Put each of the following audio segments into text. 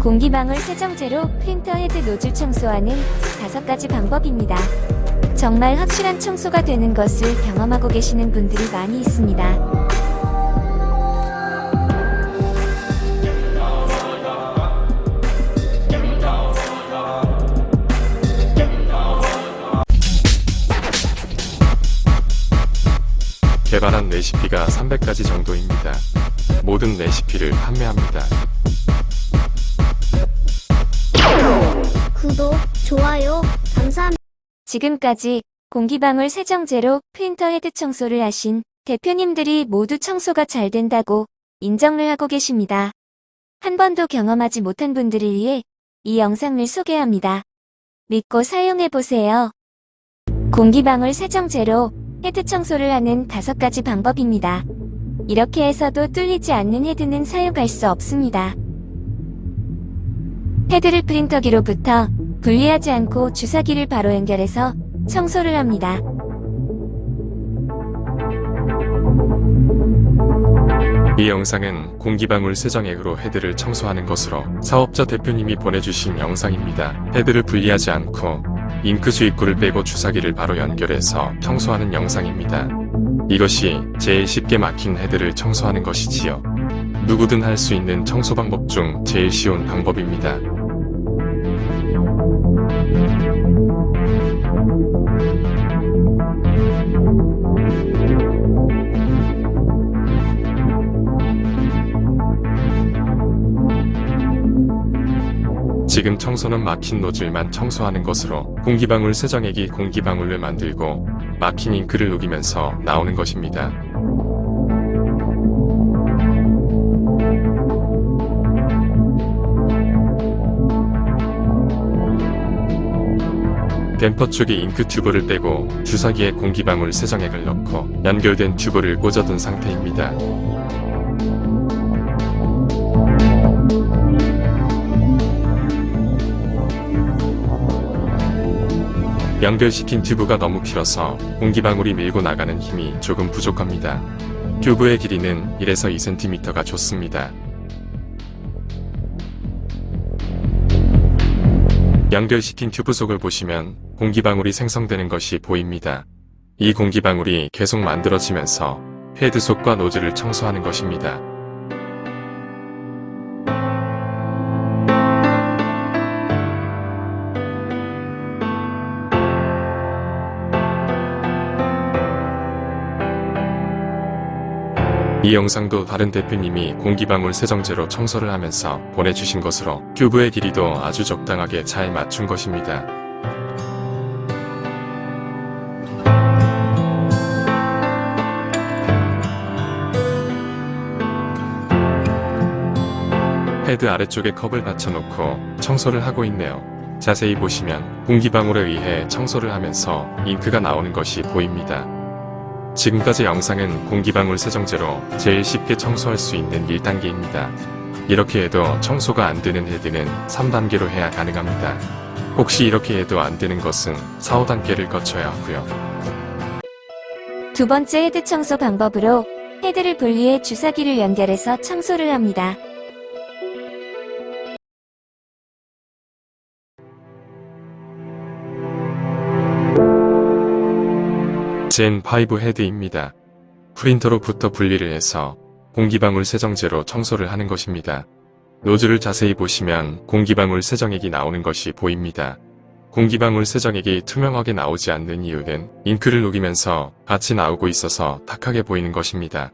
공기방울 세정제로 프린터 헤드 노즐 청소하는 5가지 방법입니다. 정말 확실한 청소가 되는 것을 경험하고 계시는 분들이 많이 있습니다. 개발한 레시피가 300가지 정도입니다. 모든 레시피를 판매합니다. 구독, 좋아요, 감사합니다. 지금까지 공기방울 세정제로 프린터 헤드 청소를 하신 대표님들이 모두 청소가 잘 된다고 인정을 하고 계십니다. 한 번도 경험하지 못한 분들을 위해 이 영상을 소개합니다. 믿고 사용해보세요. 공기방울 세정제로 헤드 청소를 하는 5가지 방법입니다. 이렇게 해서도 뚫리지 않는 헤드는 사용할 수 없습니다. 헤드를 프린터기로부터 분리하지 않고 주사기를 바로 연결해서 청소를 합니다. 이 영상은 공기방울 세정액으로 헤드를 청소하는 것으로 사업자 대표님이 보내주신 영상입니다. 헤드를 분리하지 않고 잉크 주입구를 빼고 주사기를 바로 연결해서 청소하는 영상입니다. 이것이 제일 쉽게 막힌 헤드를 청소하는 것이지요. 누구든 할 수 있는 청소 방법 중 제일 쉬운 방법입니다. 지금 청소는 막힌 노즐만 청소하는 것으로 공기방울 세정액이 공기방울을 만들고 막힌 잉크를 녹이면서 나오는 것입니다. 댐퍼 쪽에 잉크 튜브를 빼고 주사기에 공기방울 세정액을 넣고 연결된 튜브를 꽂아둔 상태입니다. 연결시킨 튜브가 너무 길어서 공기방울이 밀고 나가는 힘이 조금 부족합니다. 튜브의 길이는 1에서 2cm가 좋습니다. 연결시킨 튜브 속을 보시면 공기방울이 생성되는 것이 보입니다. 이 공기방울이 계속 만들어지면서 헤드 속과 노즐을 청소하는 것입니다. 이 영상도 다른 대표님이 공기방울 세정제로 청소를 하면서 보내주신 것으로 튜브의 길이도 아주 적당하게 잘 맞춘 것입니다. 헤드 아래쪽에 컵을 받쳐놓고 청소를 하고 있네요. 자세히 보시면 공기방울에 의해 청소를 하면서 잉크가 나오는 것이 보입니다. 지금까지 영상은 공기방울 세정제로 제일 쉽게 청소할 수 있는 1단계입니다. 이렇게 해도 청소가 안 되는 헤드는 3단계로 해야 가능합니다. 혹시 이렇게 해도 안 되는 것은 4, 5단계를 거쳐야 하고요. 두 번째 헤드 청소 방법으로 헤드를 분리해 주사기를 연결해서 청소를 합니다. 젠5 헤드입니다. 프린터로부터 분리를 해서 공기방울 세정제로 청소를 하는 것입니다. 노즐을 자세히 보시면 공기방울 세정액이 나오는 것이 보입니다. 공기방울 세정액이 투명하게 나오지 않는 이유는 잉크를 녹이면서 같이 나오고 있어서 탁하게 보이는 것입니다.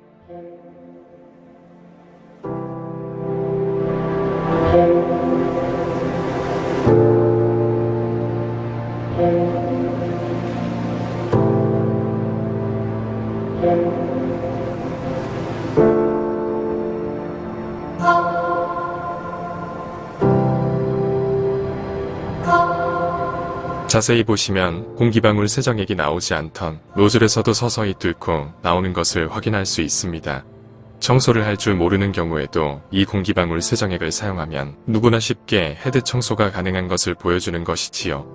자세히 보시면 공기방울 세정액이 나오지 않던 노즐에서도 서서히 뚫고 나오는 것을 확인할 수 있습니다. 청소를 할 줄 모르는 경우에도 이 공기방울 세정액을 사용하면 누구나 쉽게 헤드 청소가 가능한 것을 보여주는 것이지요.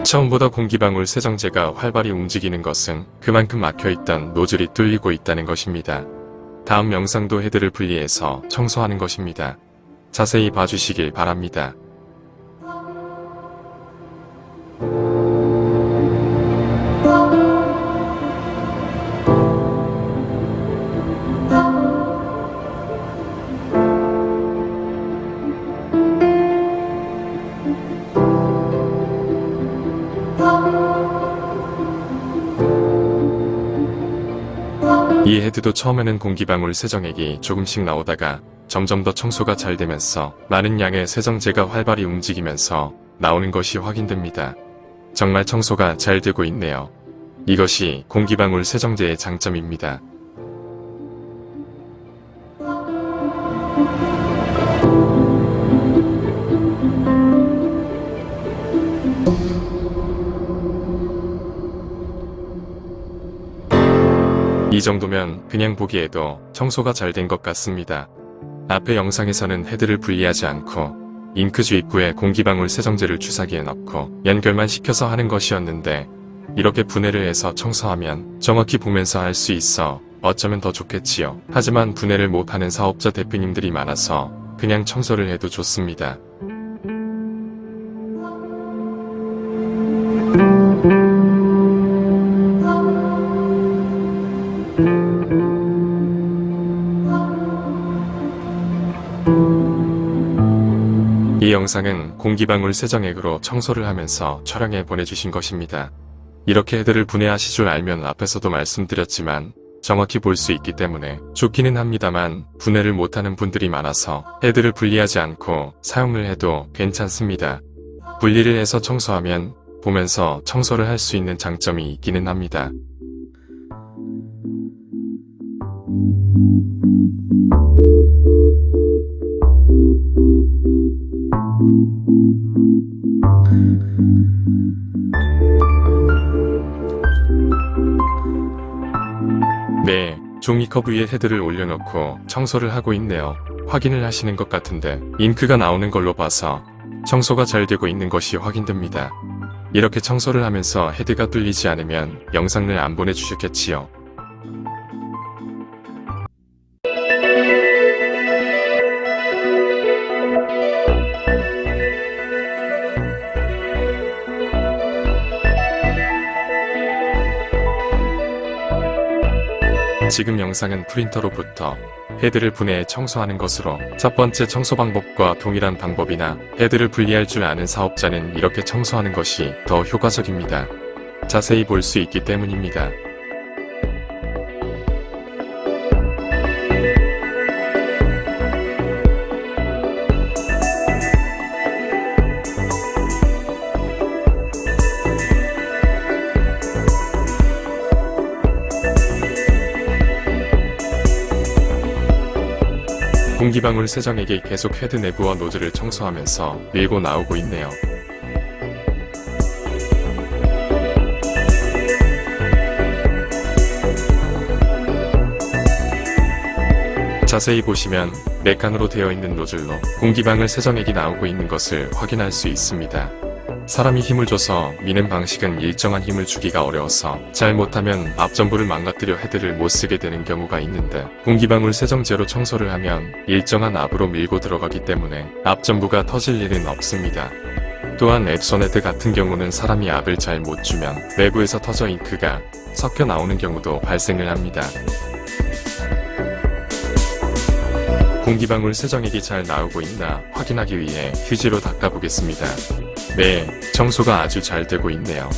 처음보다 공기방울 세정제가 활발히 움직이는 것은 그만큼 막혀있던 노즐이 뚫리고 있다는 것입니다. 다음 영상도 헤드를 분리해서 청소하는 것입니다. 자세히 봐주시길 바랍니다. 이 헤드도 처음에는 공기방울 세정액이 조금씩 나오다가 점점 더 청소가 잘 되면서 많은 양의 세정제가 활발히 움직이면서 나오는 것이 확인됩니다. 정말 청소가 잘 되고 있네요. 이것이 공기방울 세정제의 장점입니다. 이 정도면 그냥 보기에도 청소가 잘 된 것 같습니다. 앞의 영상에서는 헤드를 분리하지 않고 잉크주 입구에 공기방울 세정제를 주사기에 넣고 연결만 시켜서 하는 것이었는데 이렇게 분해를 해서 청소하면 정확히 보면서 할 수 있어 어쩌면 더 좋겠지요. 하지만 분해를 못하는 사업자 대표님들이 많아서 그냥 청소를 해도 좋습니다. 이 영상은 공기방울 세정액으로 청소를 하면서 촬영해 보내주신 것입니다. 이렇게 헤드를 분해하실 줄 알면 앞에서도 말씀드렸지만 정확히 볼 수 있기 때문에 좋기는 합니다만 분해를 못하는 분들이 많아서 헤드를 분리하지 않고 사용을 해도 괜찮습니다. 분리를 해서 청소하면 보면서 청소를 할 수 있는 장점이 있기는 합니다. 네, 종이컵 위에 헤드를 올려놓고 청소를 하고 있네요. 확인을 하시는 것 같은데 잉크가 나오는 걸로 봐서 청소가 잘 되고 있는 것이 확인됩니다. 이렇게 청소를 하면서 헤드가 뚫리지 않으면 영상을 안 보내주셨겠지요. 지금 영상은 프린터로부터 헤드를 분해해 청소하는 것으로 첫 번째 청소 방법과 동일한 방법이나 헤드를 분리할 줄 아는 사업자는 이렇게 청소하는 것이 더 효과적입니다. 자세히 볼 수 있기 때문입니다. 공기방울 세정액이 계속 헤드 내부와 노즐을 청소하면서 밀고 나오고 있네요. 자세히 보시면 네칸으로 되어 있는 노즐로 공기방울 세정액이 나오고 있는 것을 확인할 수 있습니다. 사람이 힘을 줘서 미는 방식은 일정한 힘을 주기가 어려워서 잘못하면 앞전부를 망가뜨려 헤드를 못 쓰게 되는 경우가 있는데 공기방울 세정제로 청소를 하면 일정한 압으로 밀고 들어가기 때문에 앞전부가 터질 일은 없습니다. 또한 앱손 헤드 같은 경우는 사람이 압을 잘 못 주면 내부에서 터져 잉크가 섞여 나오는 경우도 발생을 합니다. 공기방울 세정액이 잘 나오고 있나 확인하기 위해 휴지로 닦아보겠습니다. 네, 청소가 아주 잘 되고 있네요.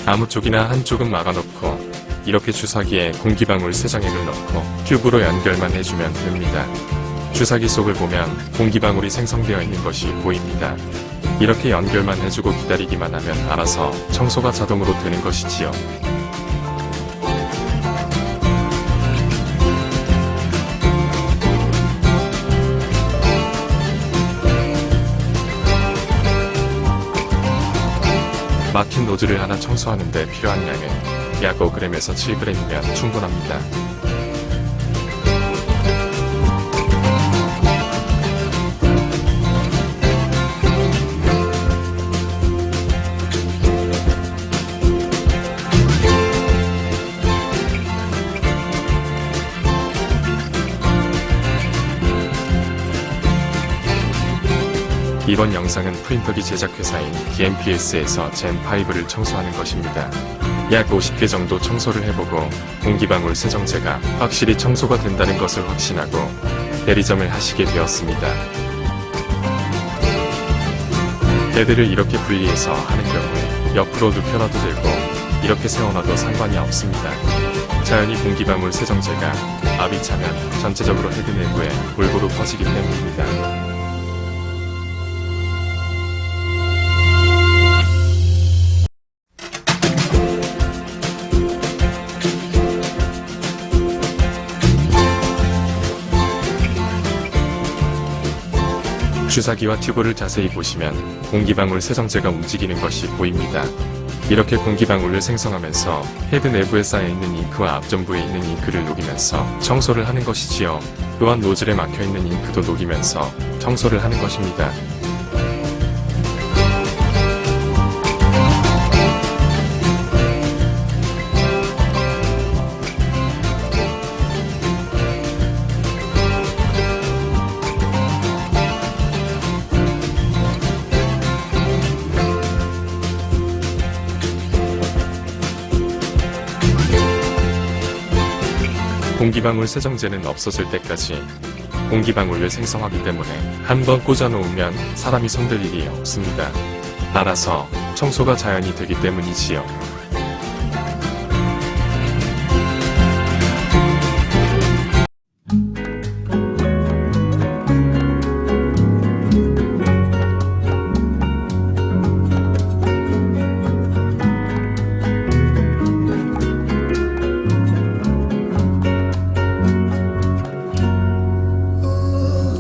아무 쪽이나 한쪽은 막아놓고 이렇게 주사기에 공기방울 세정액을 넣고 튜브로 연결만 해주면 됩니다. 주사기 속을 보면 공기방울이 생성되어 있는 것이 보입니다. 이렇게 연결만 해주고 기다리기만 하면 알아서 청소가 자동으로 되는 것이지요. 막힌 노즐을 하나 청소하는데 필요한 양은 약 5g에서 7g이면 충분합니다. 이번 영상은 프린터기 제작회사인 DMPS에서 젠5를 청소하는 것입니다. 약 50개 정도 청소를 해보고 공기방울 세정제가 확실히 청소가 된다는 것을 확신하고 대리점을 하시게 되었습니다. 헤드를 이렇게 분리해서 하는 경우에 옆으로 눕혀놔도 되고 이렇게 세워놔도 상관이 없습니다. 자연히 공기방울 세정제가 압이 차면 전체적으로 헤드 내부에 골고루 퍼지기 때문입니다. 주사기와 튜브를 자세히 보시면 공기방울 세정제가 움직이는 것이 보입니다. 이렇게 공기방울을 생성하면서 헤드 내부에 쌓여있는 잉크와 앞전부에 있는 잉크를 녹이면서 청소를 하는 것이지요. 또한 노즐에 막혀있는 잉크도 녹이면서 청소를 하는 것입니다. 공기방울 세정제는 없어질 때까지 공기방울을 생성하기 때문에 한번 꽂아놓으면 사람이 손댈 일이 없습니다. 따라서 청소가 자연히 되기 때문이지요.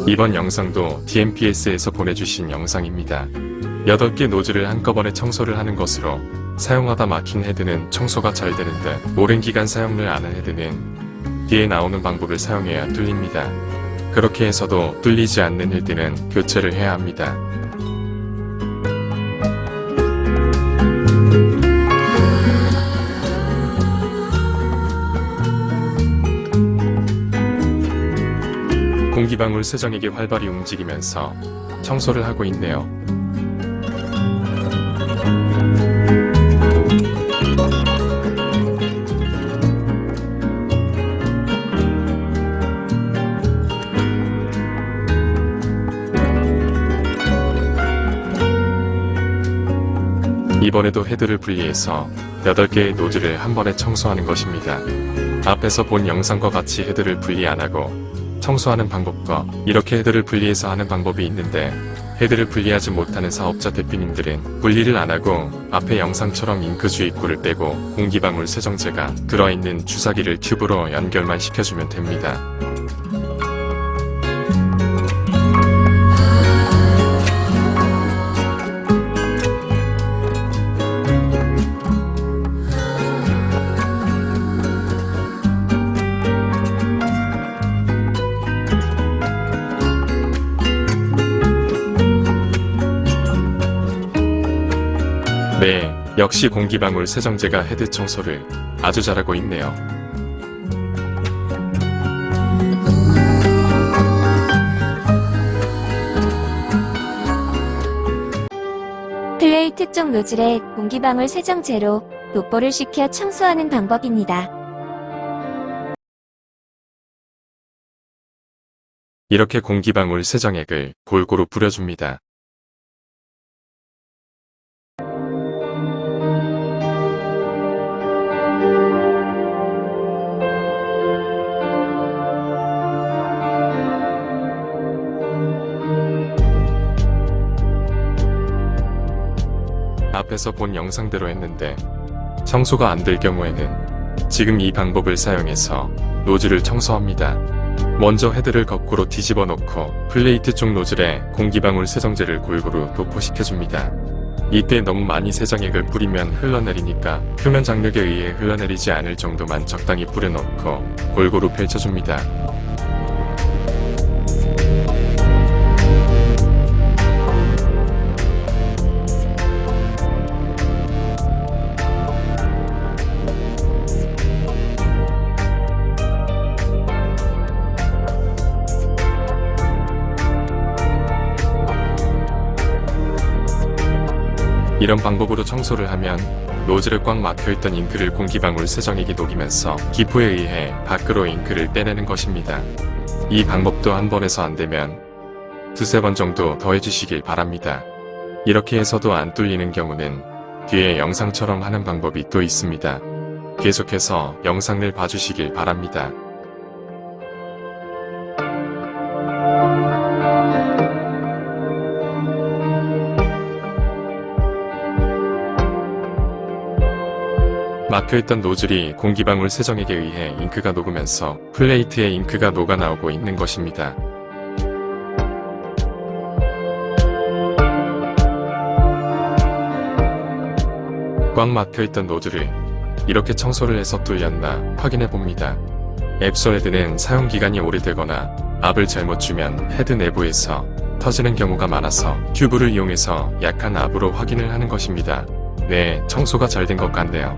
이번 영상도 DMPS에서 보내주신 영상입니다. 8개 노즐을 한꺼번에 청소를 하는 것으로 사용하다 막힌 헤드는 청소가 잘 되는데 오랜 기간 사용을 안 한 헤드는 뒤에 나오는 방법을 사용해야 뚫립니다. 그렇게 해서도 뚫리지 않는 헤드는 교체를 해야 합니다. 공기방울 세정액이 활발히 움직이면서 청소를 하고 있네요. 이번에도 헤드를 분리해서 8개의 노즐을 한 번에 청소하는 것입니다. 앞에서 본 영상과 같이 헤드를 분리 안 하고 청소하는 방법과 이렇게 헤드를 분리해서 하는 방법이 있는데 헤드를 분리하지 못하는 사업자 대표님들은 분리를 안 하고 앞에 영상처럼 잉크 주입구를 빼고 공기방울 세정제가 들어있는 주사기를 튜브로 연결만 시켜주면 됩니다. 네, 역시 공기방울 세정제가 헤드 청소를 아주 잘하고 있네요. 플레이트 쪽 노즐에 공기방울 세정제로 도포를 시켜 청소하는 방법입니다. 이렇게 공기방울 세정액을 골고루 뿌려줍니다. 앞에서 본 영상대로 했는데 청소가 안 될 경우에는 지금 이 방법을 사용해서 노즐을 청소합니다. 먼저 헤드를 거꾸로 뒤집어 놓고 플레이트 쪽 노즐에 공기방울 세정제를 골고루 도포시켜줍니다. 이때 너무 많이 세정액을 뿌리면 흘러내리니까 표면 장력에 의해 흘러내리지 않을 정도만 적당히 뿌려놓고 골고루 펼쳐줍니다. 이런 방법으로 청소를 하면 노즐에 꽉 막혀있던 잉크를 공기방울 세정액이 녹이면서 기포에 의해 밖으로 잉크를 떼내는 것입니다. 이 방법도 한 번에서 안 되면 두세 번 정도 더 해주시길 바랍니다. 이렇게 해서도 안 뚫리는 경우는 뒤에 영상처럼 하는 방법이 또 있습니다. 계속해서 영상을 봐주시길 바랍니다. 막혀있던 노즐이 공기방울 세정액에 의해 잉크가 녹으면서 플레이트에 잉크가 녹아나오고 있는 것입니다. 꽉 막혀있던 노즐을 이렇게 청소를 해서 뚫렸나 확인해 봅니다. 앱솔 헤드는 사용기간이 오래되거나 압을 잘못 주면 헤드 내부에서 터지는 경우가 많아서 튜브를 이용해서 약한 압으로 확인을 하는 것입니다. 네, 청소가 잘 된 것 같네요.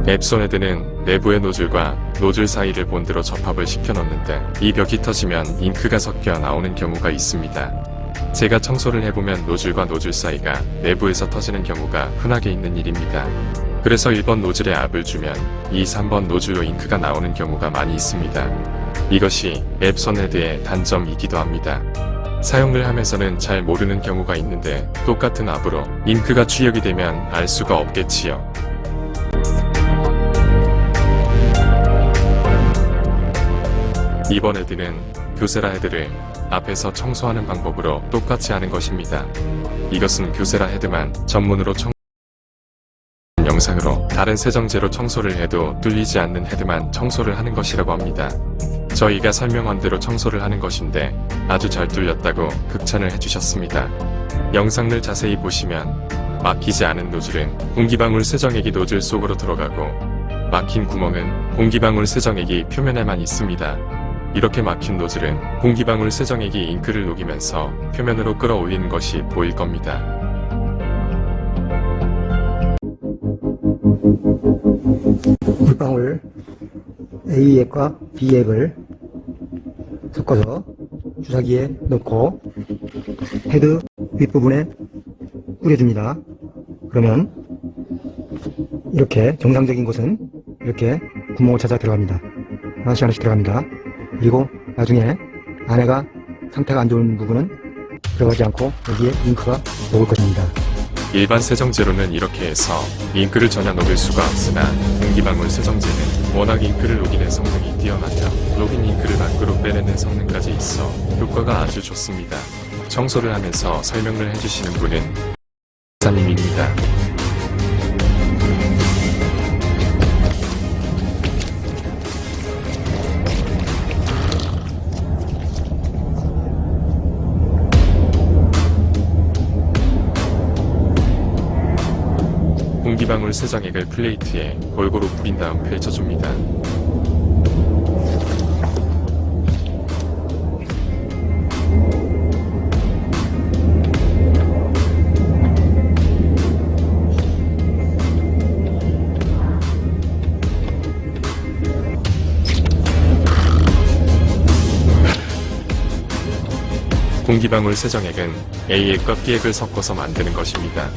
앱솔 헤드는 내부의 노즐과 노즐 사이를 본드로 접합을 시켜놓는데 이 벽이 터지면 잉크가 섞여 나오는 경우가 있습니다. 제가 청소를 해보면 노즐과 노즐 사이가 내부에서 터지는 경우가 흔하게 있는 일입니다. 그래서 1번 노즐에 압을 주면 2, 3번 노즐로 잉크가 나오는 경우가 많이 있습니다. 이것이 앱솔 헤드의 단점이기도 합니다. 사용을 하면서는 잘 모르는 경우가 있는데 똑같은 압으로 잉크가 출력이 되면 알 수가 없겠지요. 이번 헤드는 교세라 헤드를 앞에서 청소하는 방법으로 똑같이 하는 것입니다. 이것은 교세라 헤드만 전문으로 영상으로 다른 세정제로 청소를 해도 뚫리지 않는 헤드만 청소를 하는 것이라고 합니다. 저희가 설명한 대로 청소를 하는 것인데 아주 잘 뚫렸다고 극찬을 해주셨습니다. 영상을 자세히 보시면 막히지 않은 노즐은 공기방울 세정액이 노즐 속으로 들어가고 막힌 구멍은 공기방울 세정액이 표면에만 있습니다. 이렇게 막힌 노즐은 공기방울 세정액이 잉크를 녹이면서 표면으로 끌어올리는 것이 보일 겁니다. 물방울 A액과 B액을 섞어서 주사기에 넣고 헤드 윗부분에 뿌려줍니다. 그러면 이렇게 정상적인 곳은 이렇게 구멍을 찾아 들어갑니다. 하나씩 하나씩 들어갑니다. 그리고 나중에 안에가 상태가 안 좋은 부분은 들어가지 않고 여기에 잉크가 녹을 것입니다. 일반 세정제로는 이렇게 해서 잉크를 전혀 녹일 수가 없으나 공기방울 세정제는 워낙 잉크를 녹이는 성능이 뛰어나며 녹인 잉크를 밖으로 빼내는 성능까지 있어 효과가 아주 좋습니다. 청소를 하면서 설명을 해주시는 분은 사님입니다. 공기방울 세정액을 플레이트에 골고루 뿌린 다음 펼쳐줍니다. 공기방울 세정액은 A액과 B액을 섞어서 만드는 것입니다.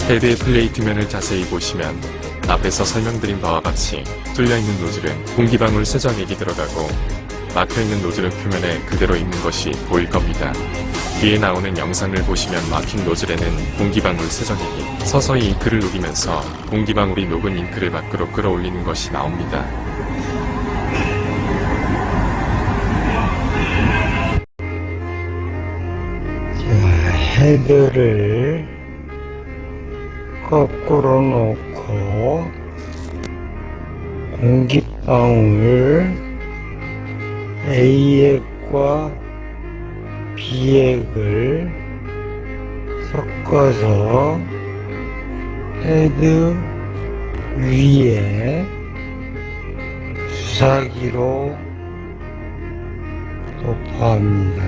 헤드의 플레이트면을 자세히 보시면 앞에서 설명드린 바와 같이 뚫려있는 노즐은 공기방울 세정액이 들어가고 막혀있는 노즐은 표면에 그대로 있는 것이 보일 겁니다. 뒤에 나오는 영상을 보시면 막힌 노즐에는 공기방울 세정액이 서서히 잉크를 녹이면서 공기방울이 녹은 잉크를 밖으로 끌어올리는 것이 나옵니다. 자, 헤드를 거꾸로 놓고 공기방울 A액과 B액을 섞어서 헤드 위에 주사기로 도포합니다.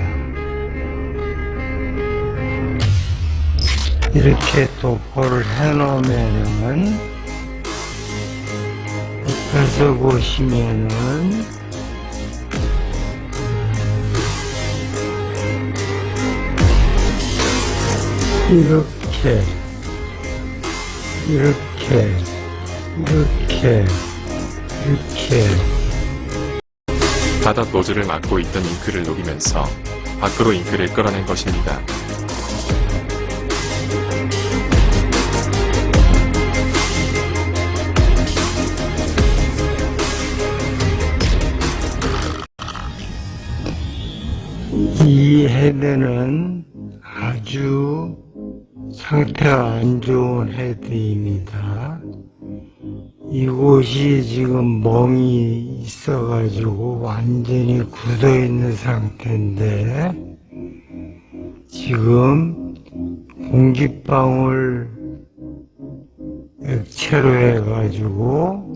이렇게 도포를 해놓으면은 옆에서 보시면은 이렇게 바닥 노즐을 막고 있던 잉크를 녹이면서 밖으로 잉크를 끌어낸 것입니다. 이 헤드는 아주 상태가 안 좋은 헤드입니다. 이곳이 지금 멍이 있어가지고 완전히 굳어있는 상태인데 지금 공기방울 액체로 해가지고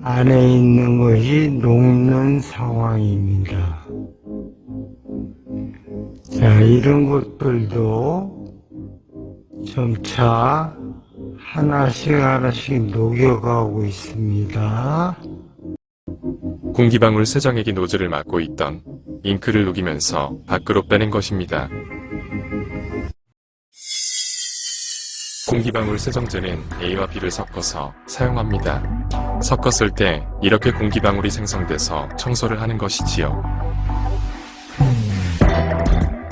안에 있는 것이 녹는 상황입니다. 자, 이런 것들도 점차 하나씩 녹여가고 있습니다. 공기방울 세정액이 노즐을 막고 있던 잉크를 녹이면서 밖으로 빼낸 것입니다. 공기방울 세정제는 A와 B를 섞어서 사용합니다. 섞었을 때 이렇게 공기방울이 생성돼서 청소를 하는 것이지요.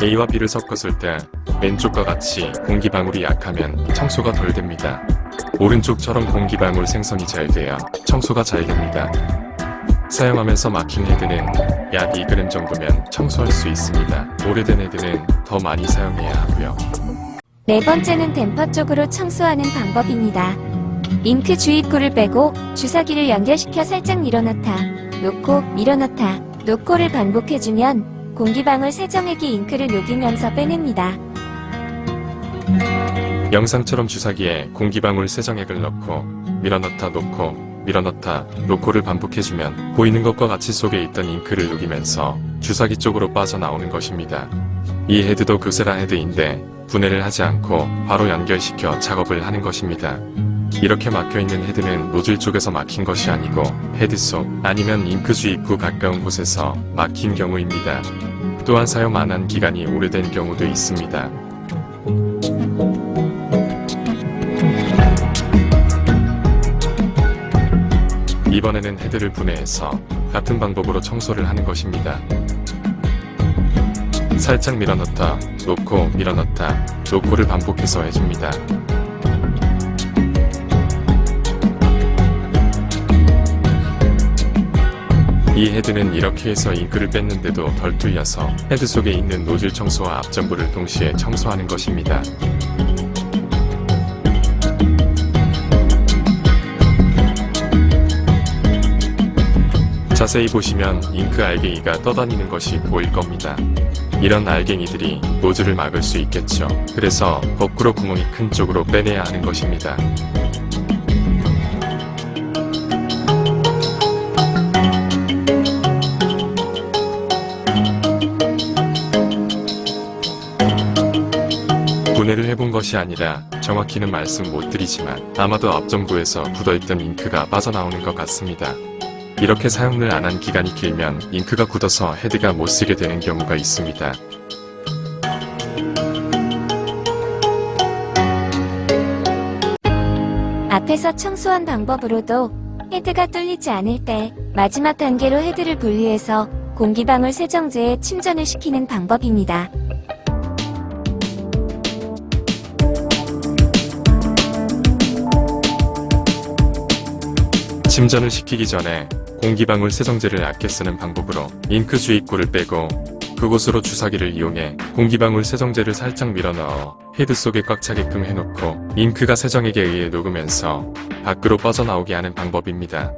A와 B를 섞었을 때 왼쪽과 같이 공기방울이 약하면 청소가 덜 됩니다. 오른쪽처럼 공기방울 생성이 잘 돼야 청소가 잘 됩니다. 사용하면서 막힌 헤드는 약 2g 정도면 청소할 수 있습니다. 오래된 헤드는 더 많이 사용해야 하고요. 네 번째는 댐퍼 쪽으로 청소하는 방법입니다. 잉크 주입구를 빼고 주사기를 연결시켜 살짝 밀어넣다, 놓고, 밀어넣다, 놓고를 반복해주면 공기방울 세정액이 잉크를 녹이면서 빼냅니다. 영상처럼 주사기에 공기방울 세정액을 넣고 밀어넣다 놓고 밀어넣다 놓고를 반복해주면 보이는 것과 같이 속에 있던 잉크를 녹이면서 주사기 쪽으로 빠져나오는 것입니다. 이 헤드도 교세라 헤드인데 분해를 하지 않고 바로 연결시켜 작업을 하는 것입니다. 이렇게 막혀있는 헤드는 노즐 쪽에서 막힌 것이 아니고 헤드 속 아니면 잉크 주입구 가까운 곳에서 막힌 경우입니다. 또한 사용 안 한 기간이 오래된 경우도 있습니다. 이번에는 헤드를 분해해서 같은 방법으로 청소를 하는 것입니다. 살짝 밀어넣다, 놓고, 밀어넣다, 놓고를 반복해서 해줍니다. 이 헤드는 이렇게 해서 잉크를 뺐는데도 덜 뚫려서 헤드 속에 있는 노즐 청소와 앞전부를 동시에 청소하는 것입니다. 자세히 보시면 잉크 알갱이가 떠다니는 것이 보일 겁니다. 이런 알갱이들이 노즐을 막을 수 있겠죠. 그래서 거꾸로 구멍이 큰 쪽으로 빼내야 하는 것입니다. 분해를 해본 것이 아니라 정확히는 말씀 못 드리지만 아마도 앞전부에서 굳어있던 잉크가 빠져나오는 것 같습니다. 이렇게 사용을 안 한 기간이 길면 잉크가 굳어서 헤드가 못 쓰게 되는 경우가 있습니다. 앞에서 청소한 방법으로도 헤드가 뚫리지 않을 때 마지막 단계로 헤드를 분리해서 공기방울 세정제에 침전을 시키는 방법입니다. 침전을 시키기 전에 공기방울 세정제를 아껴 쓰는 방법으로 잉크 주입구를 빼고 그곳으로 주사기를 이용해 공기방울 세정제를 살짝 밀어넣어 헤드 속에 꽉 차게끔 해놓고 잉크가 세정액에 의해 녹으면서 밖으로 빠져나오게 하는 방법입니다.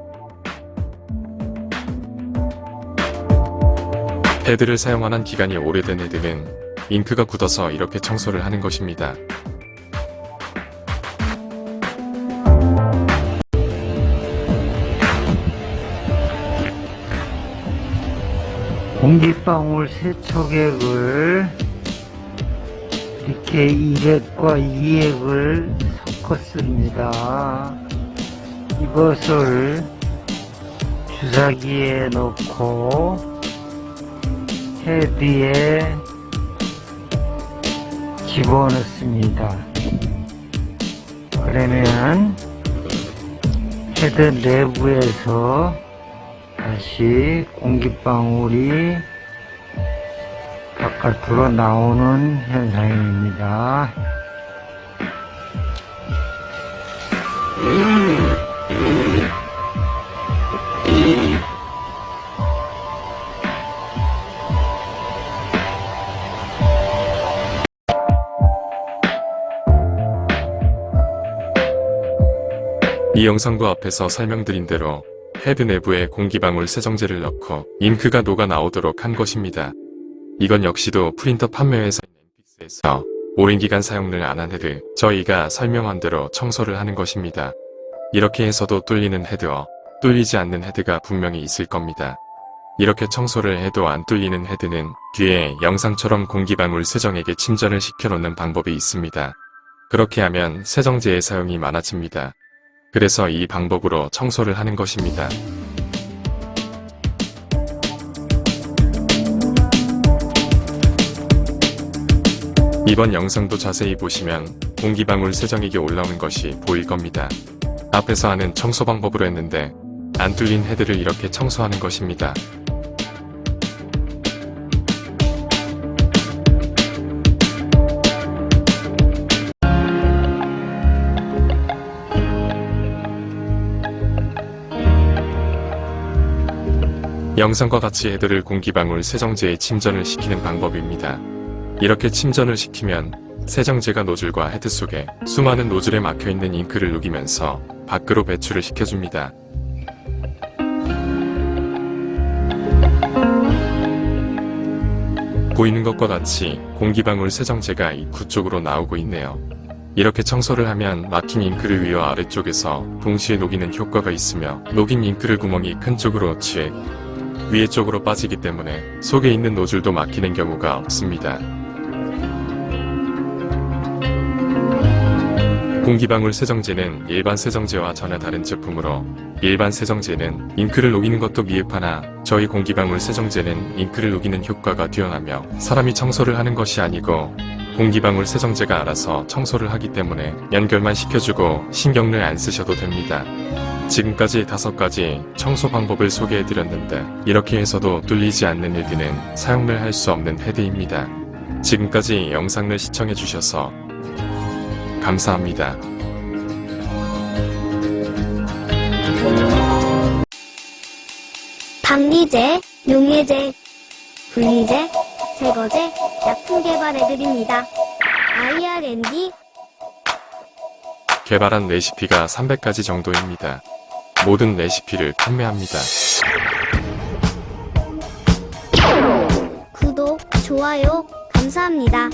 헤드를 사용한 기간이 오래된 헤드는 잉크가 굳어서 이렇게 청소를 하는 것입니다. 공기방울 세척액을 이렇게 1액과 2액을 섞었습니다. 이것을 주사기에 넣고 헤드에 집어넣습니다. 그러면 헤드 내부에서 다시 공기방울이 바깥으로 나오는 현상입니다. 이 영상도 앞에서 설명드린 대로 헤드 내부에 공기방울 세정제를 넣고 잉크가 녹아 나오도록 한 것입니다. 이건 역시도 프린터 판매회사 엔픽스에서 오랜 기간 사용을 안 한 헤드, 저희가 설명한 대로 청소를 하는 것입니다. 이렇게 해서도 뚫리는 헤드와 뚫리지 않는 헤드가 분명히 있을 겁니다. 이렇게 청소를 해도 안 뚫리는 헤드는 뒤에 영상처럼 공기방울 세정액에 침전을 시켜놓는 방법이 있습니다. 그렇게 하면 세정제의 사용이 많아집니다. 그래서 이 방법으로 청소를 하는 것입니다. 이번 영상도 자세히 보시면 공기방울 세정액이 올라오는 것이 보일 겁니다. 앞에서 하는 청소 방법으로 했는데 안 뚫린 헤드를 이렇게 청소하는 것입니다. 영상과 같이 헤드를 공기방울 세정제에 침전을 시키는 방법입니다. 이렇게 침전을 시키면 세정제가 노즐과 헤드 속에 수많은 노즐에 막혀있는 잉크를 녹이면서 밖으로 배출을 시켜줍니다. 보이는 것과 같이 공기방울 세정제가 입구 쪽으로 나오고 있네요. 이렇게 청소를 하면 막힌 잉크를 위와 아래쪽에서 동시에 녹이는 효과가 있으며 녹인 잉크를 구멍이 큰 쪽으로 취해 위에 쪽으로 빠지기 때문에 속에 있는 노즐도 막히는 경우가 없습니다. 공기방울 세정제는 일반 세정제와 전혀 다른 제품으로 일반 세정제는 잉크를 녹이는 것도 미흡하나 저희 공기방울 세정제는 잉크를 녹이는 효과가 뛰어나며 사람이 청소를 하는 것이 아니고 공기방울 세정제가 알아서 청소를 하기 때문에 연결만 시켜주고 신경을 안 쓰셔도 됩니다. 지금까지 5가지 청소 방법을 소개해드렸는데 이렇게 해서도 뚫리지 않는 헤드는 사용을 할 수 없는 헤드입니다. 지금까지 영상을 시청해주셔서 감사합니다. 방리제, 용해제, 분리제, 제거제, 약품 개발해드립니다. IR&D 개발한 레시피가 300가지 정도입니다. 모든 레시피를 판매합니다. 구독, 좋아요, 감사합니다.